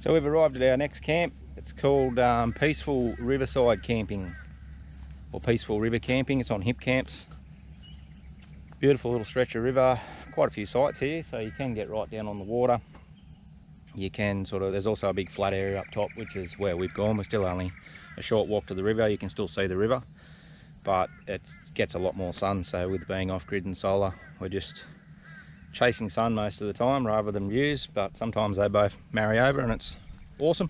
So we've arrived at our next camp. It's called Peaceful Riverside Camping, or Peaceful River Camping. It's on Hip Camps. Beautiful little stretch of river, quite a few sites here, so you can get right down on the water. You can there's also a big flat area up top, which is where we've gone. We're still only a short walk to the river. You can still see the river, but it gets a lot more sun, so with being off-grid and solar, we're just chasing sun most of the time rather than views, but sometimes they both marry over and it's awesome.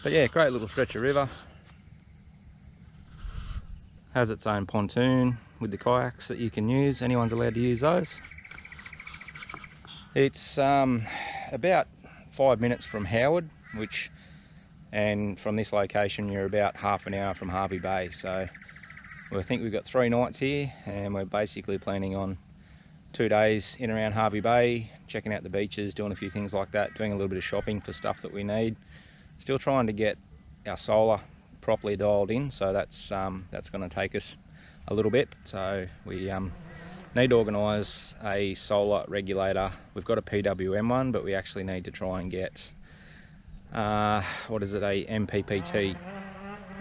But yeah, great little stretch of river. Has its own pontoon with the kayaks that you can use. Anyone's allowed to use those. It's about 5 minutes from Howard, and from this location you're about half an hour from Hervey Bay. So I think we've got 3 nights here, and we're basically planning on 2 days in around Hervey Bay, checking out the beaches, doing a few things like that, doing a little bit of shopping for stuff that we need. Still trying to get our solar properly dialed in, so that's going to take us a little bit. So we need to organise a solar regulator. We've got a PWM one, but we actually need to try and get a MPPT,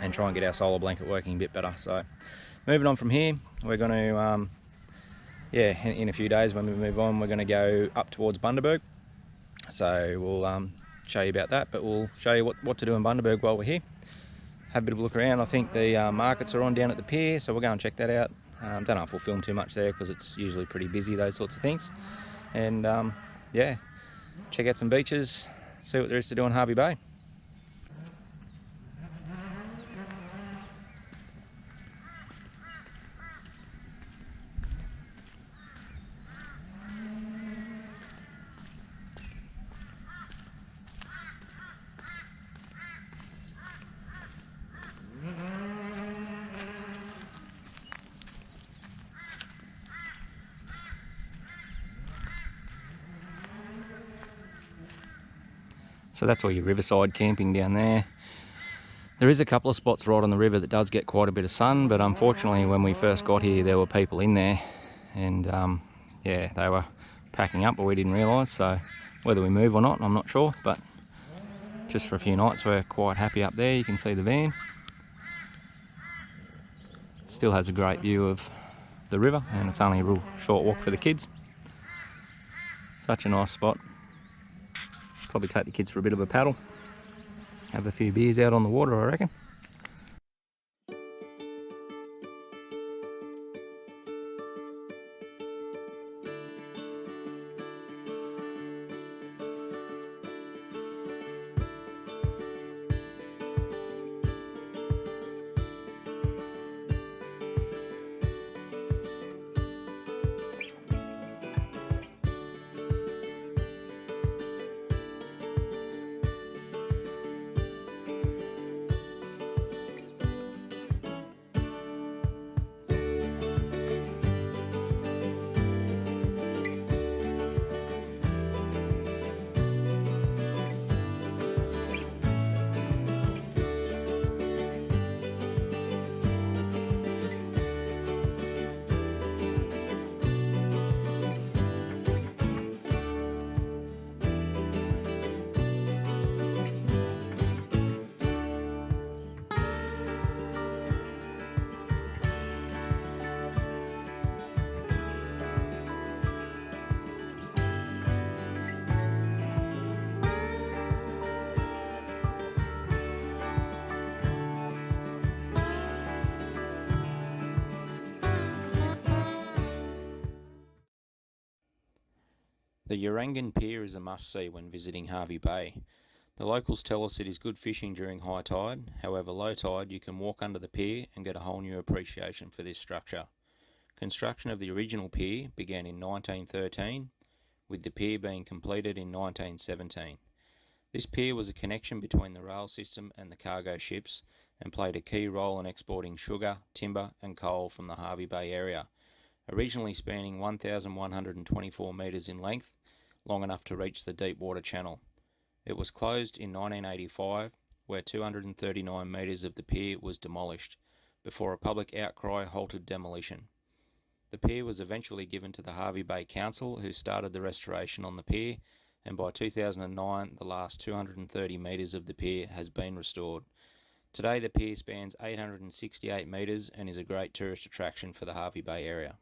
and try and get our solar blanket working a bit better. So moving on from here, we're going to in a few days when we move on, we're going to go up towards Bundaberg. So we'll show you about that, but we'll show you what to do in Bundaberg while we're here. Have a bit of a look around. I think the markets are on down at the pier, so we'll go and check that out. Don't know if we'll film too much there because it's usually pretty busy, those sorts of things. And yeah, check out some beaches, see what there is to do in Hervey Bay. So that's all your riverside camping down there. There is a couple of spots right on the river that does get quite a bit of sun, but unfortunately when we first got here there were people in there, and yeah, they were packing up, but we didn't realise. So whether we move or not, I'm not sure, but just for a few nights we're quite happy up there. You can see the van. Still has a great view of the river, and it's only a real short walk for the kids. Such a nice spot. Probably take the kids for a bit of a paddle, have a few beers out on the water, I reckon. The Urangan Pier is a must-see when visiting Hervey Bay. The locals tell us it is good fishing during high tide. However, low tide you can walk under the pier and get a whole new appreciation for this structure. Construction of the original pier began in 1913, with the pier being completed in 1917. This pier was a connection between the rail system and the cargo ships, and played a key role in exporting sugar, timber and coal from the Hervey Bay area. Originally spanning 1,124 metres in length, long enough to reach the deep water channel. It was closed in 1985, where 239 metres of the pier was demolished, before a public outcry halted demolition. The pier was eventually given to the Hervey Bay Council, who started the restoration on the pier and by 2009 the last 230 metres of the pier has been restored. Today the pier spans 868 metres and is a great tourist attraction for the Hervey Bay area.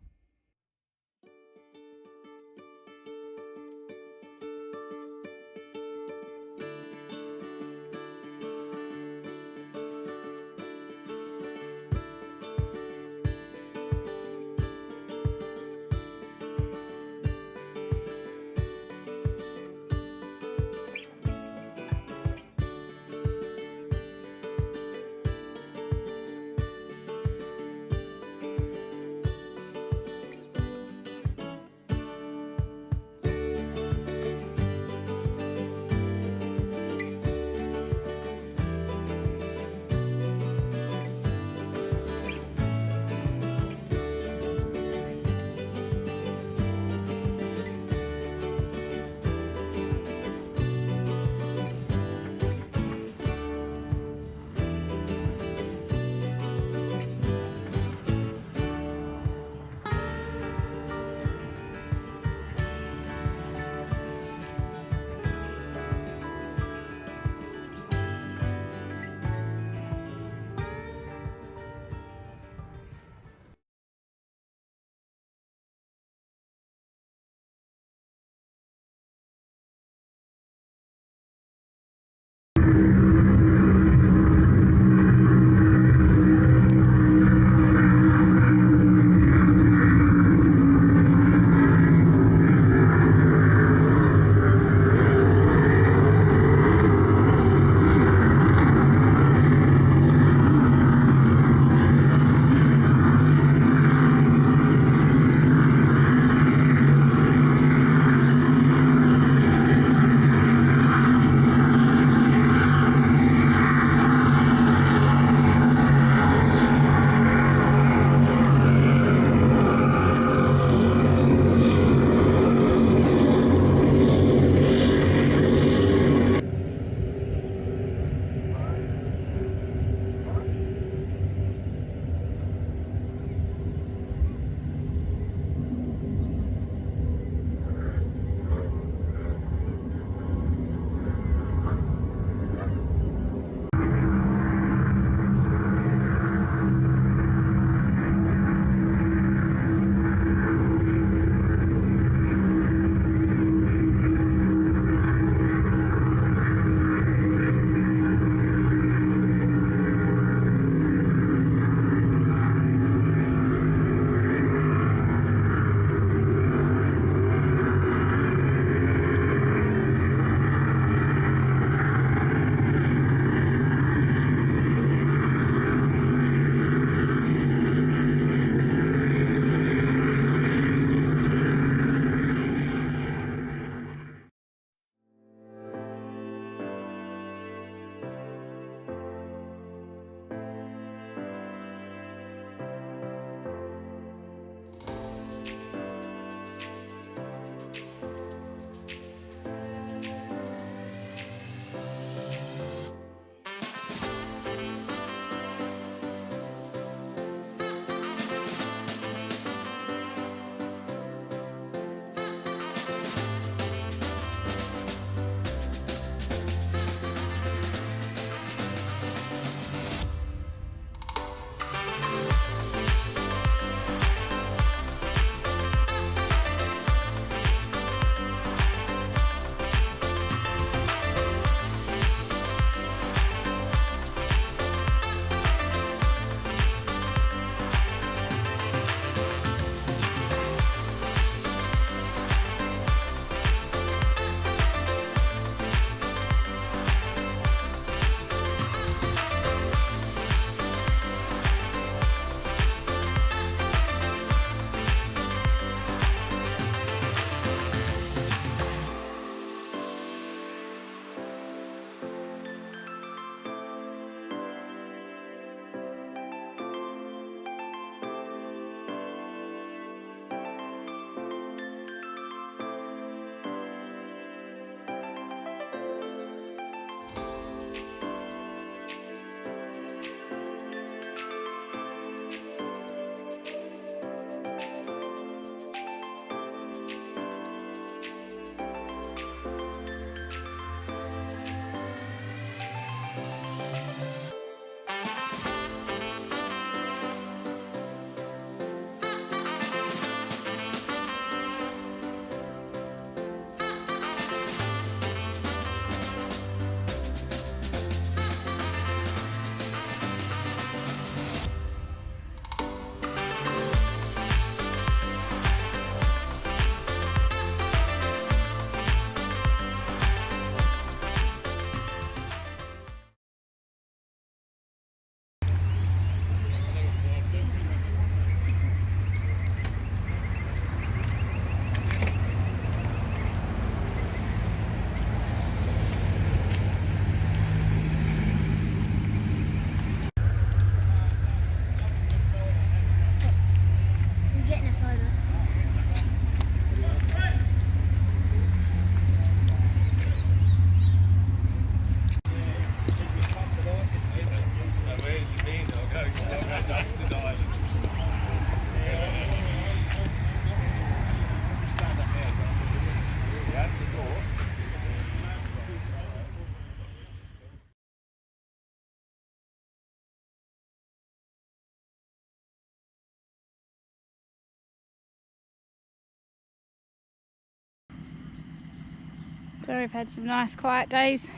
So we've had some nice quiet days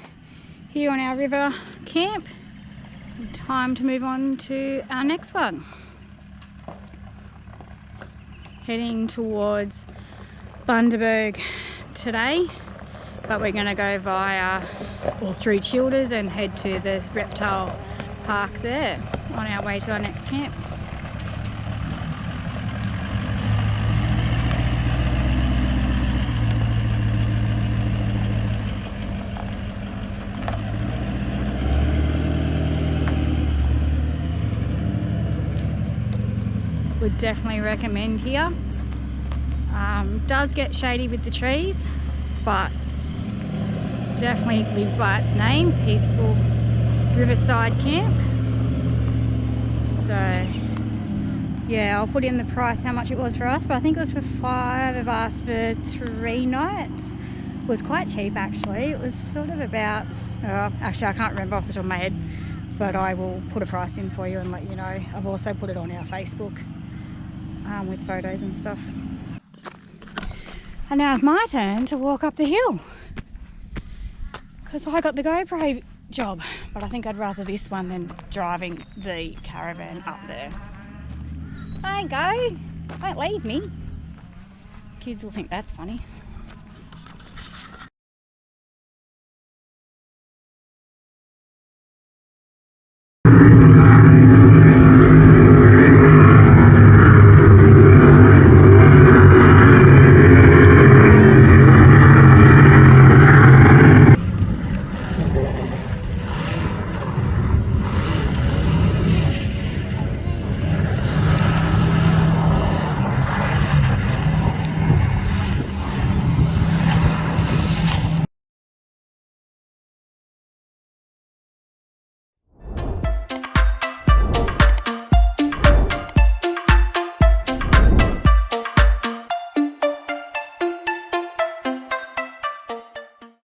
here on our river camp. Time to move on to our next one. Heading towards Bundaberg today, but we're going to go via or through Childers and head to the reptile park there on our way to our next camp. Would definitely recommend here. Does get shady with the trees, but definitely lives by its name, peaceful riverside camp. So yeah, I'll put in the price how much it was for us, but I think it was for 5 of us for 3 nights. It was quite cheap actually. It was sort of about, actually I can't remember off the top of my head, but I will put a price in for you and let you know. I've also put it on our Facebook with photos and stuff. And now it's my turn to walk up the hill because I got the GoPro job, but I think I'd rather this one than driving the caravan up there. Don't go, don't leave me. Kids will think that's funny.